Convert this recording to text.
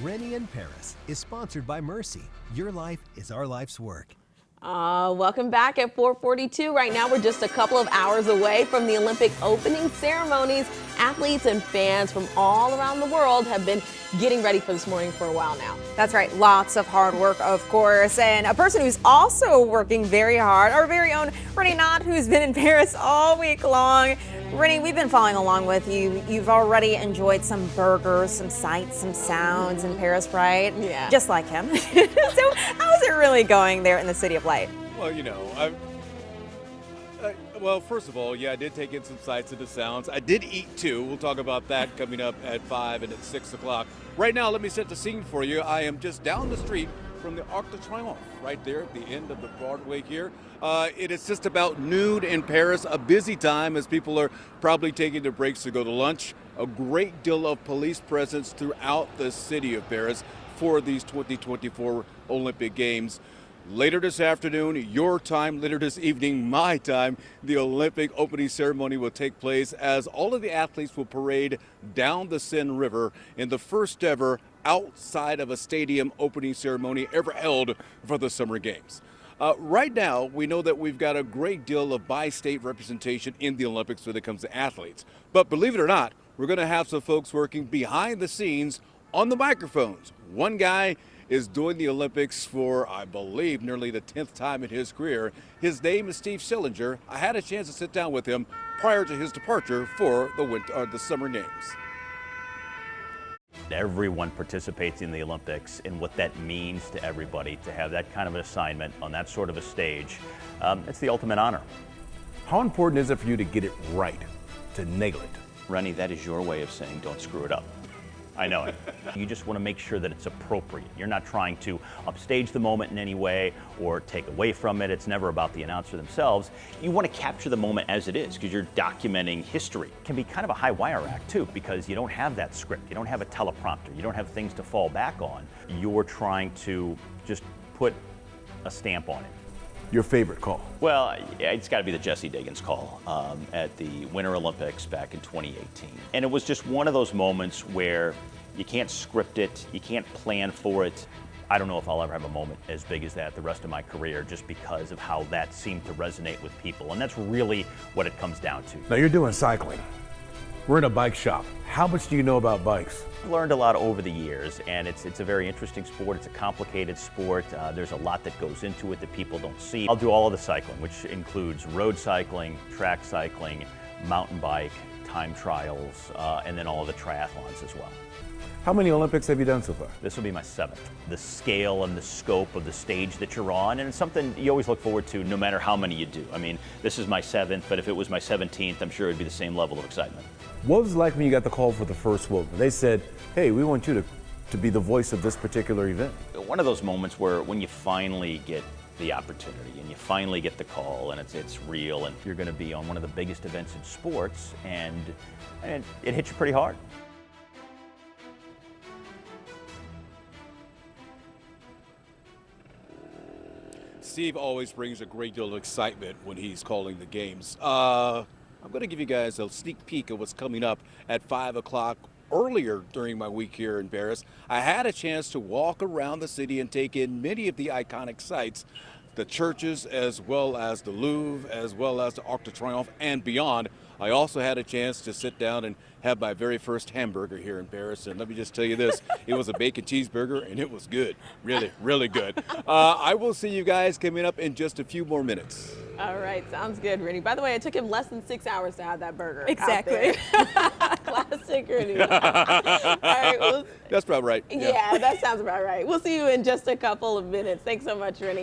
Rennie in Paris is sponsored by Mercy. Your life is our life's work. Welcome back at 4:42. Right now, we're just a couple of hours away from the Olympic opening ceremonies. Athletes and fans from all around the world have been getting ready for this morning for a while now. That's right. Lots of hard work, of course. And a person who's also working very hard, our very own Rennie Knott, who's been in Paris all week long. Rennie, we've been following along with you. You've already enjoyed some burgers, some sights, some sounds in Paris, right? Yeah. Just like him. So how's it really going there in the City of Light? Well, well, first of all, yeah, I did take in some sights and the sounds. I did eat too. We'll talk about that coming up at 5 and at 6 o'clock. Right now, let me set the scene for you. I am just down the street from the Arc de Triomphe, right there at the end of the Broadway here. It is just about noon in Paris, a busy time as people are probably taking their breaks to go to lunch. A great deal of police presence throughout the city of Paris for these 2024 Olympic Games. Later this afternoon, your time, later this evening, my time, the Olympic opening ceremony will take place as all of the athletes will parade down the Seine River in the first ever outside of a stadium opening ceremony ever held for the Summer Games. Right now, we know that we've got a great deal of bi-state representation in the Olympics when it comes to athletes. But believe it or not, we're going to have some folks working behind the scenes on the microphones. One guy is doing the Olympics for, I believe, nearly the 10th time in his career. His name is Steve Schlanger. I had a chance to sit down with him prior to his departure for the Summer Games. Everyone participates in the Olympics, and what that means to everybody to have that kind of an assignment on that sort of a stage, it's the ultimate honor. How important is it for you to get it right, to nail it? Rennie, that is your way of saying don't screw it up. I know it. You just want to make sure that it's appropriate. You're not trying to upstage the moment in any way or take away from it. It's never about the announcer themselves. You want to capture the moment as it is because you're documenting history. It can be kind of a high wire act too because you don't have that script. You don't have a teleprompter. You don't have things to fall back on. You're trying to just put a stamp on it. Your favorite call? Well, it's got to be the Jesse Diggins call at the Winter Olympics back in 2018. And it was just one of those moments where you can't script it, you can't plan for it. I don't know if I'll ever have a moment as big as that the rest of my career just because of how that seemed to resonate with people. And that's really what it comes down to. Now you're doing cycling. We're in a bike shop. How much do you know about bikes? I've learned a lot over the years, and it's a very interesting sport. It's a complicated sport. There's a lot that goes into it that people don't see. I'll do all of the cycling, which includes road cycling, track cycling, mountain bike, time trials, and then all of the triathlons as well. How many Olympics have you done so far? This will be my 7th. The scale and the scope of the stage that you're on, and it's something you always look forward to no matter how many you do. I mean, this is my 7th, but if it was my 17th, I'm sure it'd be the same level of excitement. What was it like when you got the call for the first one? They said, hey, we want you to be the voice of this particular event. One of those moments where when you finally get the opportunity and you finally get the call and it's real and you're going to be on one of the biggest events in sports and it hits you pretty hard. Steve always brings a great deal of excitement when he's calling the games. I'm going to give you guys a sneak peek of what's coming up at 5 o'clock. Earlier during my week here in Paris, I had a chance to walk around the city and take in many of the iconic sites, the churches as well as the Louvre, as well as the Arc de Triomphe and beyond. I also had a chance to sit down and have my very first hamburger here in Paris. And let me just tell you this, it was a bacon cheeseburger and it was good. Really, really good. I will see you guys coming up in just a few more minutes. All right, sounds good, Rennie. By the way, it took him less than 6 hours to have that burger. Exactly. Classic Rennie. All right, That's probably right. Yeah, that sounds about right. We'll see you in just a couple of minutes. Thanks so much, Rennie.